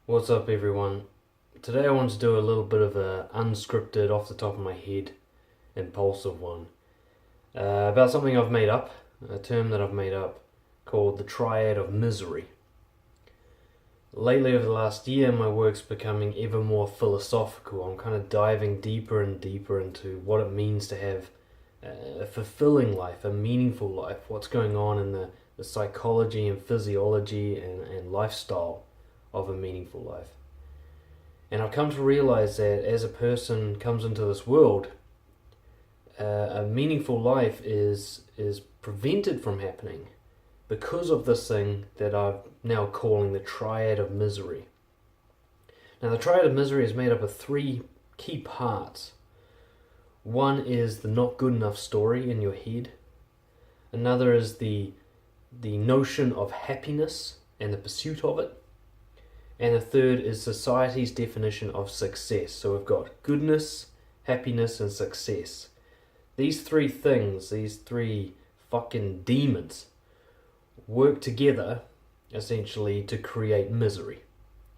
What's up, everyone? Today I want to do a little bit of a unscripted, off the top of my head, impulsive one about something I've made up, a term that I've made up called the Triad of Misery. Lately, over the last year, my work's becoming ever more philosophical. I'm kind of diving deeper and deeper into what it means to have a fulfilling life, a meaningful life, what's going on in the psychology and physiology and lifestyle of a meaningful life. And I've come to realize that as a person comes into this world, a meaningful life is prevented from happening because of this thing that I'm now calling the Triad of Misery. Now, the Triad of Misery is made up of three key parts. One is the not good enough story in your head. Another is the notion of happiness and the pursuit of it. And the third is society's definition of success. So we've got goodness, happiness, and success. These three things, these three fucking demons, work together essentially to create misery.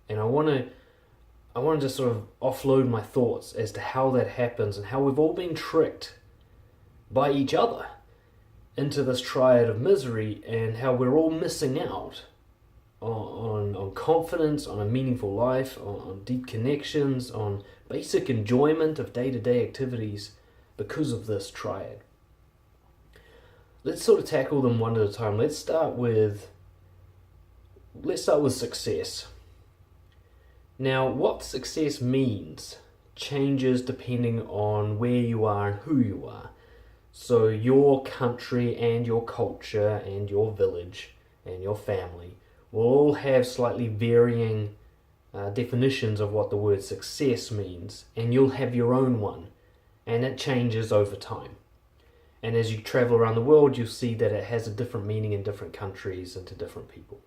And I want to just sort of offload my thoughts as to how that happens and how we've all been tricked by each other into this triad of misery, and how we're all missing out on confidence, on a meaningful life, on deep connections, on basic enjoyment of day-to-day activities because of this triad. Let's sort of tackle them one at a time. Let's start with success. Now, what success means changes depending on where you are and who you are. So your country and your culture and your village and your family will all have slightly varying definitions of what the word success means, and you'll have your own one, and it changes over time. And as you travel around the world, you'll see that it has a different meaning in different countries and to different people.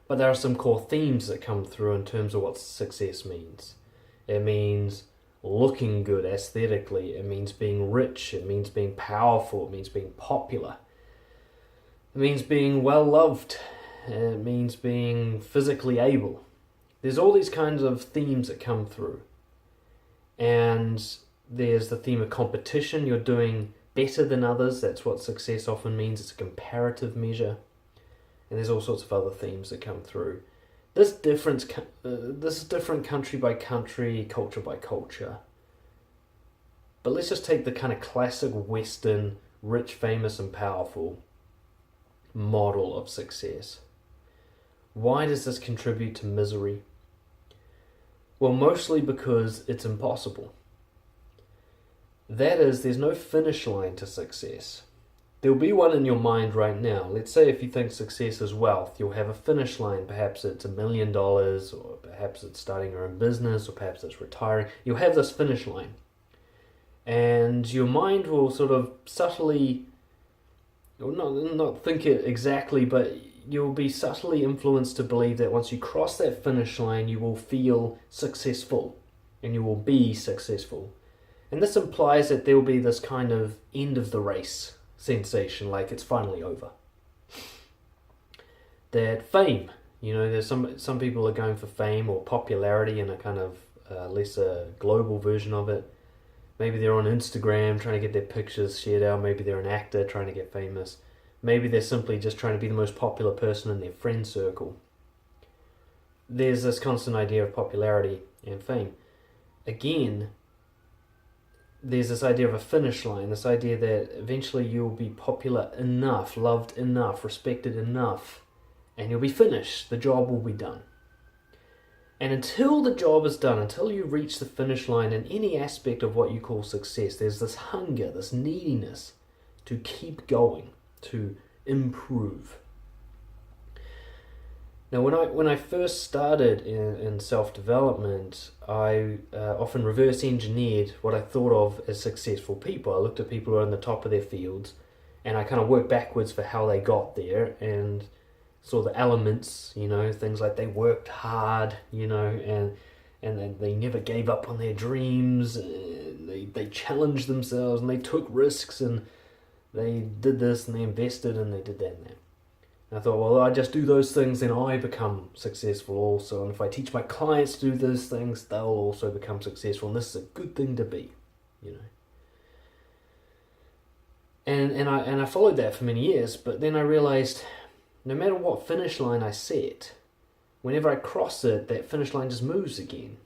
But there are some core themes that come through in terms of what success means. It means looking good aesthetically, it means being rich, it means being powerful, it means being popular, it means being well loved, it means being physically able. There's all these kinds of themes that come through. And there's the theme of competition. You're doing better than others. That's what success often means. It's a comparative measure. And there's all sorts of other themes that come through. This is different country by country, culture by culture. But let's just take the kind of classic Western, rich, famous, and powerful model of success. Why does this contribute to misery? Well, mostly because it's impossible. That is, there's no finish line to success. There'll be one in your mind right now. Let's say if you think success is wealth, you'll have a finish line. Perhaps it's $1 million, or perhaps it's starting your own business, or perhaps it's retiring. You'll have this finish line. And your mind will sort of subtly, or not think it exactly, but you'll be subtly influenced to believe that once you cross that finish line, you will feel successful, and you will be successful. And this implies that there will be this kind of end of the race sensation, like it's finally over. That fame, there's some people are going for fame or popularity in a kind of lesser global version of it. Maybe they're on Instagram trying to get their pictures shared out. Maybe they're an actor trying to get famous. Maybe they're simply just trying to be the most popular person in their friend circle. There's this constant idea of popularity and fame. Again, there's this idea of a finish line, this idea that eventually you'll be popular enough, loved enough, respected enough, and you'll be finished. The job will be done. And until the job is done, until you reach the finish line in any aspect of what you call success, there's this hunger, this neediness to keep going, to improve. Now, when I first started in self-development, I often reverse engineered what I thought of as successful people. I looked at people who are on the top of their fields, and I kind of worked backwards for how they got there, and saw the elements, things like they worked hard, and they never gave up on their dreams. They challenged themselves, and they took risks, and they did this, and they invested, and they did that and that. And I thought, well, I just do those things, then I become successful also. And if I teach my clients to do those things, they'll also become successful. And this is a good thing to be, you know. And I followed that for many years, but then I realized no matter what finish line I set, whenever I cross it, that finish line just moves again.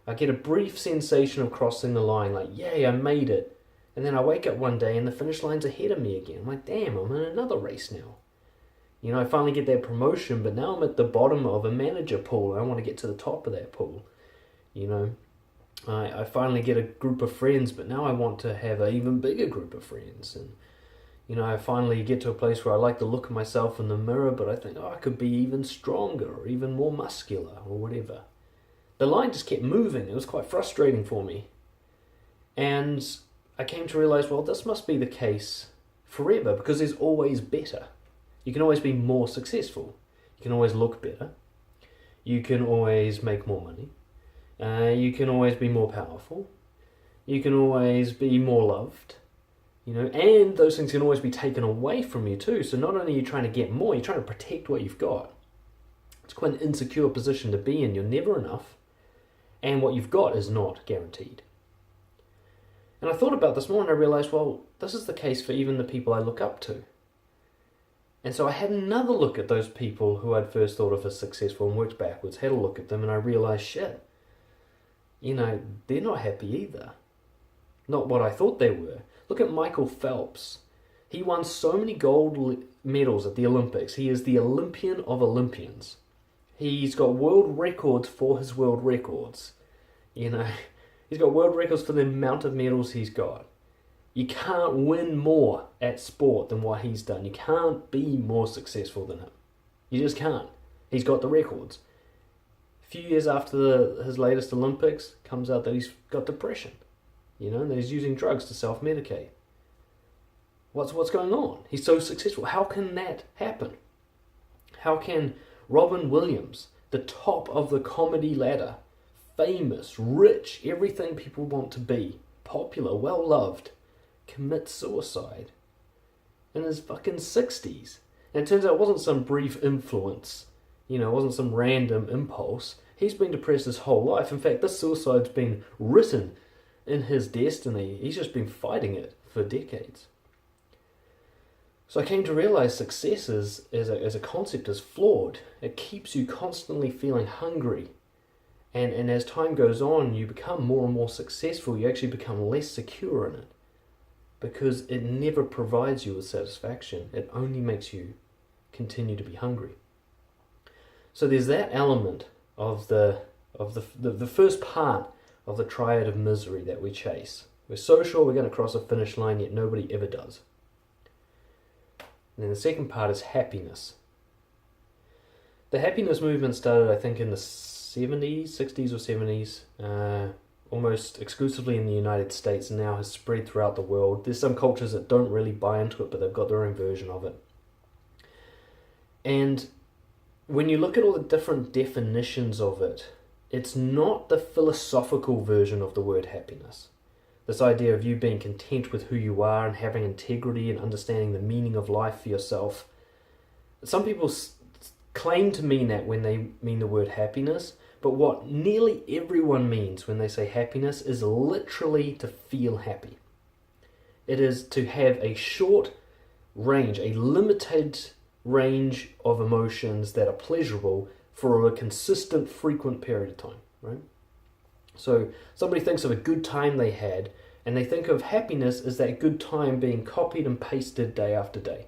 I get a brief sensation of crossing the line, like, yay, I made it. And then I wake up one day and the finish line's ahead of me again. I'm like, damn, I'm in another race now. You know, I finally get that promotion, but now I'm at the bottom of a manager pool and I want to get to the top of that pool. You know, I finally get a group of friends, but now I want to have an even bigger group of friends. And, you know, I finally get to a place where I like the look of myself in the mirror, but I think, I could be even stronger or even more muscular or whatever. The line just kept moving. It was quite frustrating for me. And I came to realize, well, this must be the case forever because there's always better. You can always be more successful. You can always look better. You can always make more money. You can always be more powerful. You can always be more loved. You know, and those things can always be taken away from you too. So not only are you trying to get more, you're trying to protect what you've got. It's quite an insecure position to be in. You're never enough. And what you've got is not guaranteed. And I thought about this more and I realized, well, this is the case for even the people I look up to. And so I had another look at those people who I'd first thought of as successful and worked backwards, had a look at them and I realized, shit, you know, they're not happy either. Not what I thought they were. Look at Michael Phelps. He won so many gold medals at the Olympics. He is the Olympian of Olympians. He's got world records for his world records. You know, he's got world records for the amount of medals he's got. You can't win more at sport than what he's done. You can't be more successful than him. You just can't. He's got the records. A few years after his latest Olympics, comes out that he's got depression. You know, and that he's using drugs to self-medicate. What's going on? He's so successful. How can that happen? How can Robin Williams, the top of the comedy ladder, famous, rich, everything people want to be, popular, well-loved, commit suicide in his fucking 60s? And it turns out it wasn't some brief influence. You know, it wasn't some random impulse. He's been depressed his whole life. In fact, this suicide's been written in his destiny. He's just been fighting it for decades. So I came to realize success as a concept is flawed. It keeps you constantly feeling hungry. And as time goes on, you become more and more successful. You actually become less secure in it. Because it never provides you with satisfaction. It only makes you continue to be hungry. So there's that element of the first part of the triad of misery that we chase. We're so sure we're going to cross a finish line, yet nobody ever does. And then the second part is happiness. The happiness movement started, I think, in the 60s or 70s, almost exclusively in the United States, and now has spread throughout the world. There's some cultures that don't really buy into it, but they've got their own version of it. And when you look at all the different definitions of it, it's not the philosophical version of the word happiness. This idea of you being content with who you are and having integrity and understanding the meaning of life for yourself. Some people claim to mean that when they mean the word happiness, but what nearly everyone means when they say happiness is literally to feel happy. It is to have a short range, a limited range of emotions that are pleasurable for a consistent, frequent period of time, right? So somebody thinks of a good time they had, and they think of happiness as that good time being copied and pasted day after day,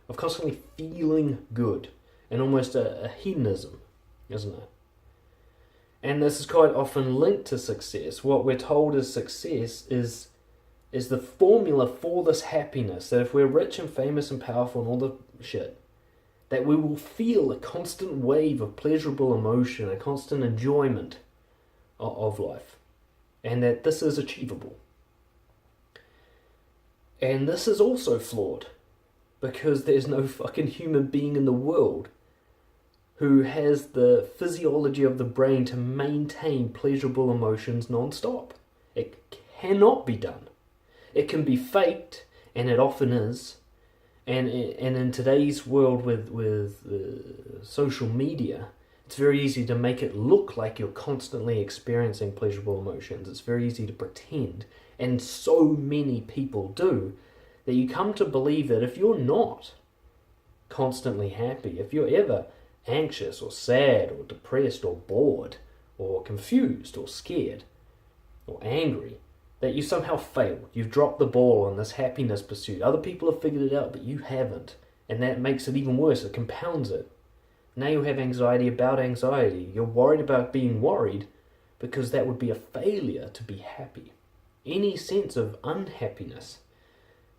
of constantly feeling good, and almost a hedonism, isn't it? And this is quite often linked to success. What we're told is success is the formula for this happiness, that if we're rich and famous and powerful and all the shit, that we will feel a constant wave of pleasurable emotion, a constant enjoyment of life, and that this is achievable. And this is also flawed, because there's no fucking human being in the world who has the physiology of the brain to maintain pleasurable emotions non-stop. It cannot be done. It can be faked, and it often is, And in today's world with social media, it's very easy to make it look like you're constantly experiencing pleasurable emotions. It's very easy to pretend, and so many people do, that you come to believe that if you're not constantly happy, if you're ever anxious or sad or depressed or bored or confused or scared or angry, that you somehow failed. You've dropped the ball on this happiness pursuit. Other people have figured it out, but you haven't. And that makes it even worse. It compounds it. Now you have anxiety about anxiety. You're worried about being worried because that would be a failure to be happy. Any sense of unhappiness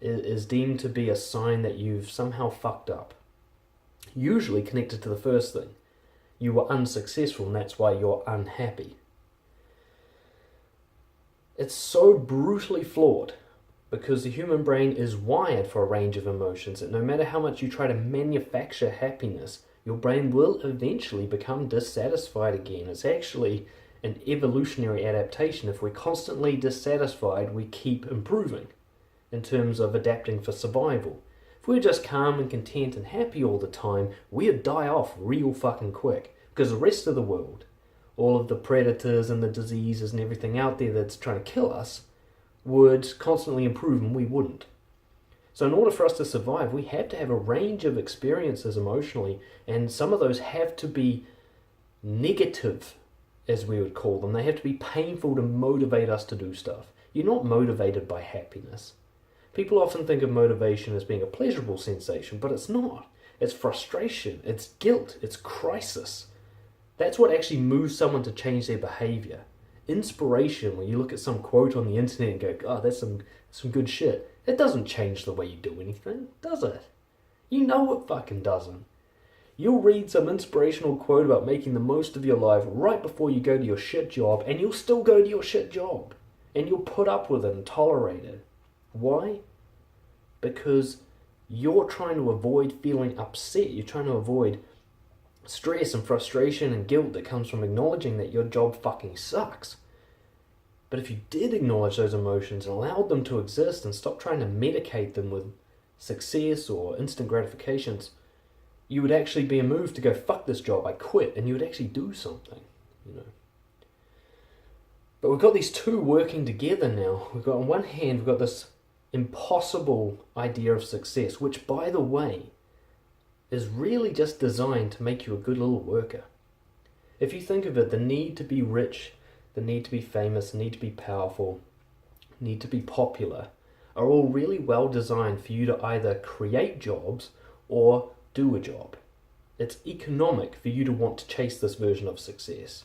is deemed to be a sign that you've somehow fucked up. Usually connected to the first thing. You were unsuccessful and that's why you're unhappy. It's so brutally flawed because the human brain is wired for a range of emotions that no matter how much you try to manufacture happiness, your brain will eventually become dissatisfied again. It's actually an evolutionary adaptation. If we're constantly dissatisfied, we keep improving in terms of adapting for survival. If we're just calm and content and happy all the time, we'd die off real fucking quick because the rest of the world, all of the predators and the diseases and everything out there that's trying to kill us, would constantly improve and we wouldn't. So in order for us to survive, we have to have a range of experiences emotionally, and some of those have to be negative, as we would call them. They have to be painful to motivate us to do stuff. You're not motivated by happiness. People often think of motivation as being a pleasurable sensation, but it's not. It's frustration, it's guilt, it's crisis. That's what actually moves someone to change their behavior. Inspiration, when you look at some quote on the internet and go, oh, that's some good shit, it doesn't change the way you do anything, does it? You know it fucking doesn't. You'll read some inspirational quote about making the most of your life right before you go to your shit job, and you'll still go to your shit job. And you'll put up with it and tolerate it. Why? Because you're trying to avoid feeling upset. You're trying to avoid stress and frustration and guilt that comes from acknowledging that your job fucking sucks. But if you did acknowledge those emotions and allowed them to exist and stop trying to medicate them with success or instant gratifications, you would actually be moved to go, fuck this job, I quit, and you would actually do something, you know. But we've got these two working together now. We've got, on one hand, we've got this impossible idea of success, which, by the way, is really just designed to make you a good little worker. If you think of it, the need to be rich, the need to be famous, the need to be powerful, the need to be popular, are all really well designed for you to either create jobs or do a job. It's economic for you to want to chase this version of success.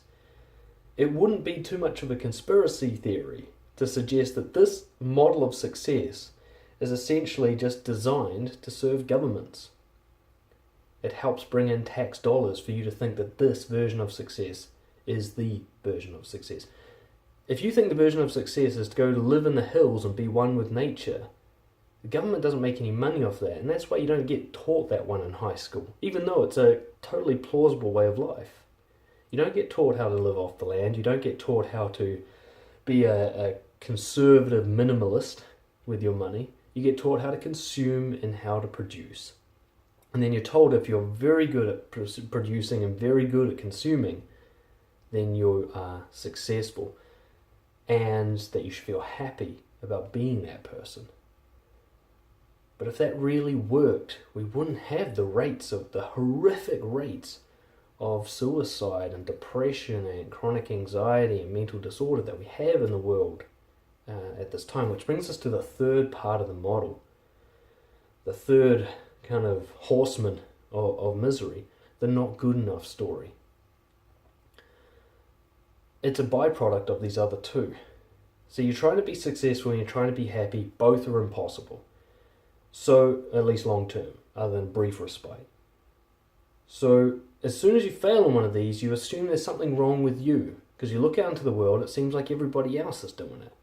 It wouldn't be too much of a conspiracy theory to suggest that this model of success is essentially just designed to serve governments. It helps bring in tax dollars for you to think that this version of success is the version of success. If you think the version of success is to go to live in the hills and be one with nature, the government doesn't make any money off that, and that's why you don't get taught that one in high school, even though it's a totally plausible way of life. You don't get taught how to live off the land, you don't get taught how to be a conservative minimalist with your money, you get taught how to consume and how to produce. And then you're told if you're very good at producing and very good at consuming, then you are successful, and that you should feel happy about being that person. But if that really worked, we wouldn't have the horrific rates of suicide and depression and chronic anxiety and mental disorder that we have in the world at this time, which brings us to the third part of the model. The third kind of horseman of misery, the not good enough story. It's a byproduct of these other two. So you're trying to be successful and you're trying to be happy, both are impossible. So, at least long term, other than brief respite. So, as soon as you fail in one of these, you assume there's something wrong with you. Because you look out into the world, it seems like everybody else is doing it.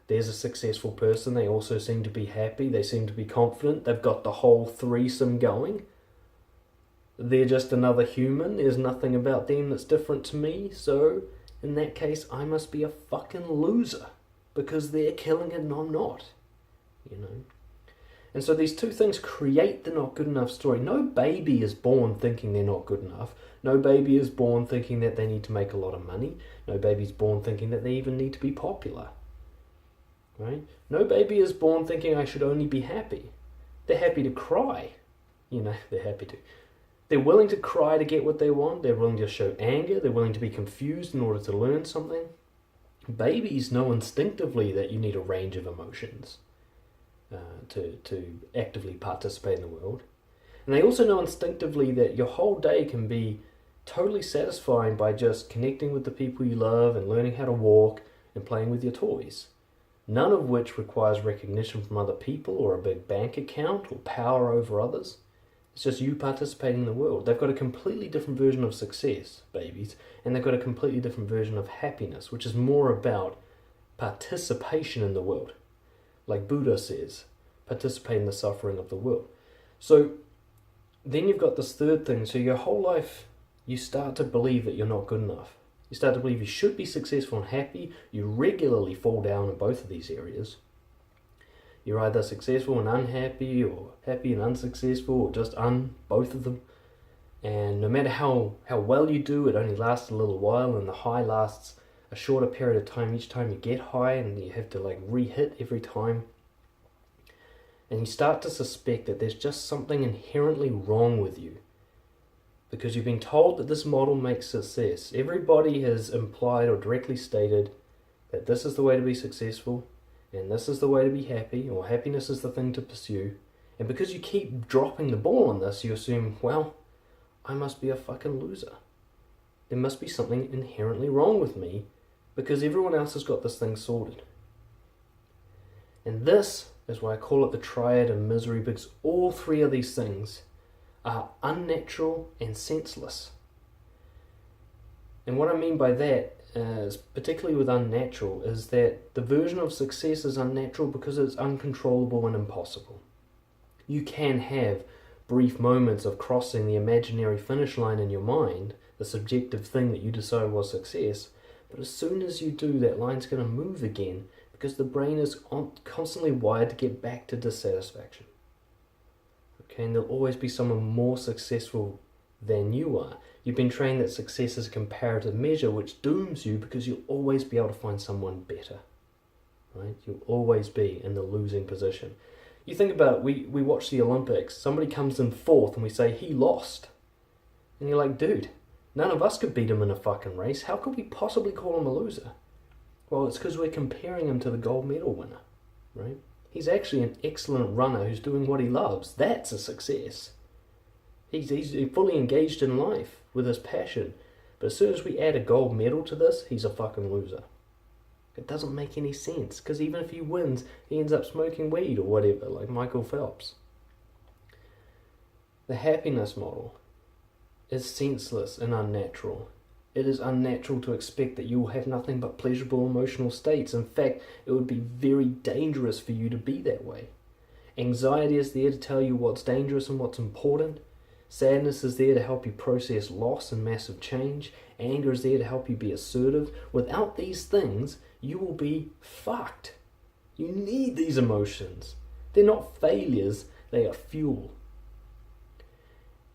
There's a successful person, they also seem to be happy, they seem to be confident, they've got the whole threesome going. They're just another human, there's nothing about them that's different to me, so in that case I must be a fucking loser. Because they're killing it and I'm not. You know? And so these two things create the not good enough story. No baby is born thinking they're not good enough. No baby is born thinking that they need to make a lot of money. No baby is born thinking that they even need to be popular. Right? No baby is born thinking I should only be happy. They're happy to cry. They're happy to. They're willing to cry to get what they want. They're willing to show anger. They're willing to be confused in order to learn something. Babies know instinctively that you need a range of emotions to actively participate in the world. And they also know instinctively that your whole day can be totally satisfying by just connecting with the people you love and learning how to walk and playing with your toys. None of which requires recognition from other people or a big bank account or power over others. It's just you participating in the world. They've got a completely different version of success, babies, and they've got a completely different version of happiness, which is more about participation in the world. Like Buddha says, participate in the suffering of the world. So then you've got this third thing. So your whole life, you start to believe that you're not good enough. You start to believe you should be successful and happy. You regularly fall down in both of these areas. You're either successful and unhappy, or happy and unsuccessful, or just both of them. And no matter how well you do, it only lasts a little while, and the high lasts a shorter period of time each time you get high, and you have to re-hit every time. And you start to suspect that there's just something inherently wrong with you, because you've been told that this model makes success. Everybody has implied or directly stated that this is the way to be successful, and this is the way to be happy, or happiness is the thing to pursue. And because you keep dropping the ball on this, you assume, well, I must be a fucking loser. There must be something inherently wrong with me, because everyone else has got this thing sorted. And this is why I call it the Triad of misery, because all three of these things are unnatural and senseless. And what I mean by that, particularly with unnatural, is that the version of success is unnatural because it's uncontrollable and impossible. You can have brief moments of crossing the imaginary finish line in your mind, the subjective thing that you decide was success, but as soon as you do, that line's going to move again because the brain is constantly wired to get back to dissatisfaction. Okay, and there'll always be someone more successful than you are. You've been trained that success is a comparative measure, which dooms you because you'll always be able to find someone better. Right? You'll always be in the losing position. You think about it, we watch the Olympics, somebody comes in fourth and we say, he lost. And you're like, dude, none of us could beat him in a fucking race. How could we possibly call him a loser? Well, it's because we're comparing him to the gold medal winner, right? He's actually an excellent runner who's doing what he loves. That's a success. He's fully engaged in life with his passion. But as soon as we add a gold medal to this, he's a fucking loser. It doesn't make any sense, because even if he wins, he ends up smoking weed or whatever, like Michael Phelps. The happiness model is senseless and unnatural. It is unnatural to expect that you will have nothing but pleasurable emotional states. In fact, it would be very dangerous for you to be that way. Anxiety is there to tell you what's dangerous and what's important. Sadness is there to help you process loss and massive change. Anger is there to help you be assertive. Without these things, you will be fucked. You need these emotions. They're not failures, they are fuel.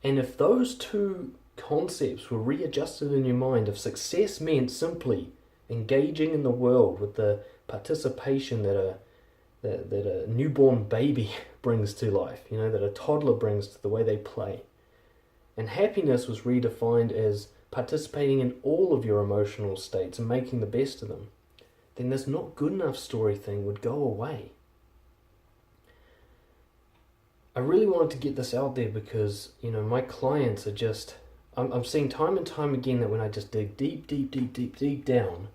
And if those two concepts were readjusted in your mind, if success meant simply engaging in the world with the participation that a newborn baby brings to life, that a toddler brings to the way they play, and happiness was redefined as participating in all of your emotional states and making the best of them, then this not good enough story thing would go away. I really wanted to get this out there because, my clients are just, I'm seeing time and time again that when I just dig deep down,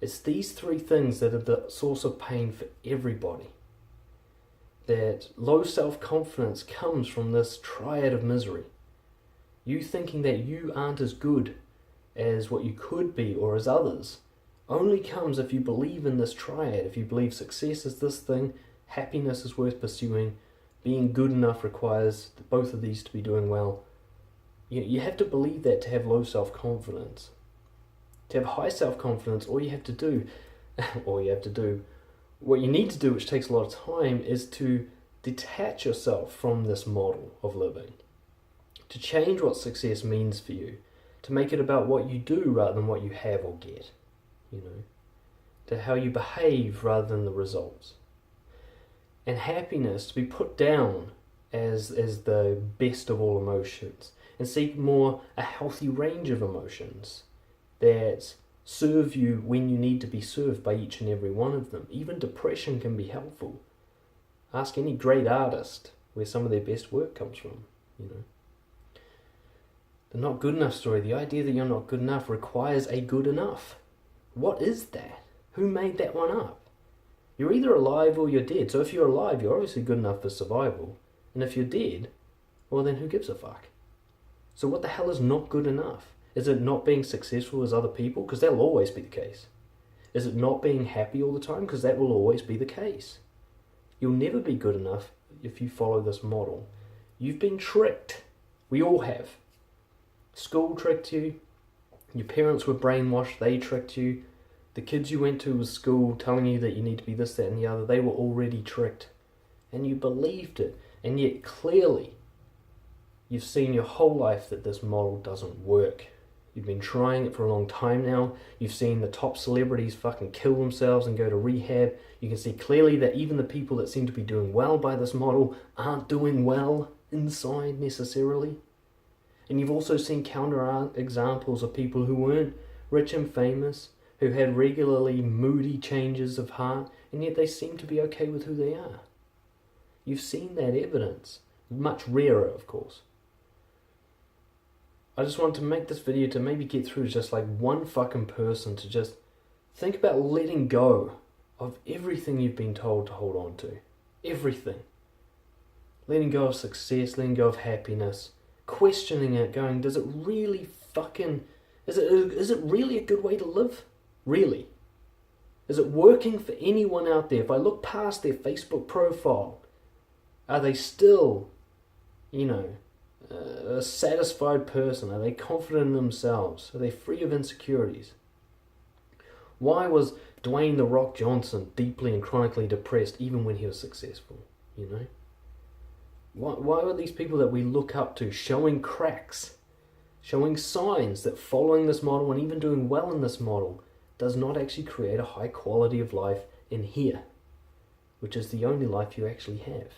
it's these three things that are the source of pain for everybody. That low self-confidence comes from this triad of misery. You thinking that you aren't as good as what you could be or as others only comes if you believe in this triad. If you believe success is this thing, happiness is worth pursuing, being good enough requires both of these to be doing well. You have to believe that to have low self-confidence. To have high self-confidence, all you have to do, what you need to do, which takes a lot of time, is to detach yourself from this model of living, to change what success means for you, to make it about what you do rather than what you have or get, to how you behave rather than the results. And happiness to be put down as the best of all emotions, and seek more a healthy range of emotions that serve you when you need to be served by each and every one of them. Even depression can be helpful. Ask any great artist where some of their best work comes from, The not good enough story, the idea that you're not good enough requires a good enough. What is that? Who made that one up? You're either alive or you're dead. So if you're alive, you're obviously good enough for survival. And if you're dead, well then who gives a fuck? So what the hell is not good enough? Is it not being successful as other people? Because that'll always be the case. Is it not being happy all the time? Because that will always be the case. You'll never be good enough if you follow this model. You've been tricked. We all have. School tricked you. Your parents were brainwashed. They tricked you. The kids you went to was school telling you that you need to be this, that, and the other. They were already tricked. And you believed it. And yet clearly, you've seen your whole life that this model doesn't work. You've been trying it for a long time now. You've seen the top celebrities fucking kill themselves and go to rehab. You can see clearly that even the people that seem to be doing well by this model aren't doing well inside necessarily. And you've also seen counter examples of people who weren't rich and famous, who had regularly moody changes of heart, and yet they seem to be okay with who they are. You've seen that evidence. Much rarer, of course. I just wanted to make this video to maybe get through to just like one fucking person to just think about letting go of everything you've been told to hold on to. Everything. Letting go of success, letting go of happiness, questioning it, going, does it really fucking... Is it really a good way to live? Really? Is it working for anyone out there? If I look past their Facebook profile, are they still, a satisfied person? Are they confident in themselves? Are they free of insecurities? Why was Dwayne "The Rock" Johnson deeply and chronically depressed even when he was successful? Why were these people that we look up to showing cracks, showing signs that following this model and even doing well in this model does not actually create a high quality of life in here, which is the only life you actually have?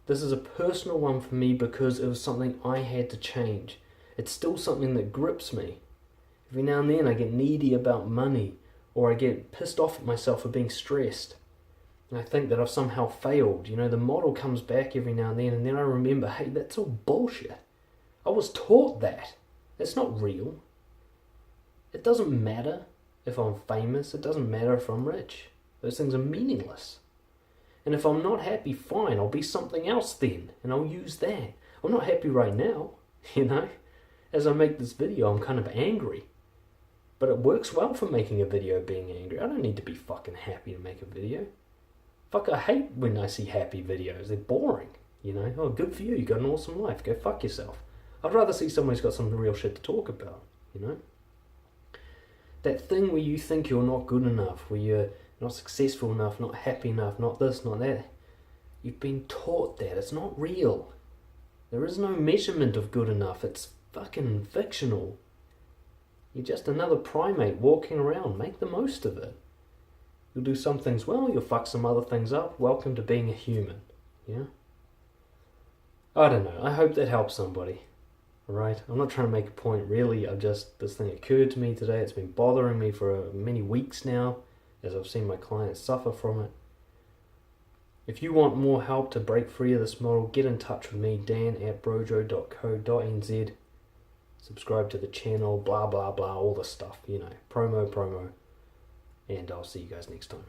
This is a personal one for me because it was something I had to change. It's still something that grips me. Every now and then I get needy about money, or I get pissed off at myself for being stressed. And I think that I've somehow failed. The model comes back every now and then I remember, hey, that's all bullshit. I was taught that. It's not real. It doesn't matter if I'm famous. It doesn't matter if I'm rich. Those things are meaningless. And if I'm not happy, fine, I'll be something else then, and I'll use that. I'm not happy right now, As I make this video, I'm kind of angry. But it works well for making a video being angry. I don't need to be fucking happy to make a video. Fuck, I hate when I see happy videos. They're boring, Oh, good for you. You got an awesome life. Go fuck yourself. I'd rather see someone who's got some real shit to talk about, That thing where you think you're not good enough, where you're not successful enough, not happy enough, not this, not that. You've been taught that. It's not real. There is no measurement of good enough. It's fucking fictional. You're just another primate walking around. Make the most of it. You'll do some things well, you'll fuck some other things up. Welcome to being a human. I don't know. I hope that helps somebody. Alright? I'm not trying to make a point, really. This thing occurred to me today. It's been bothering me for many weeks now, as I've seen my clients suffer from it. If you want more help to break free of this model, get in touch with me, dan@brojo.co.nz. Subscribe to the channel, blah, blah, blah, all the stuff, promo. And I'll see you guys next time.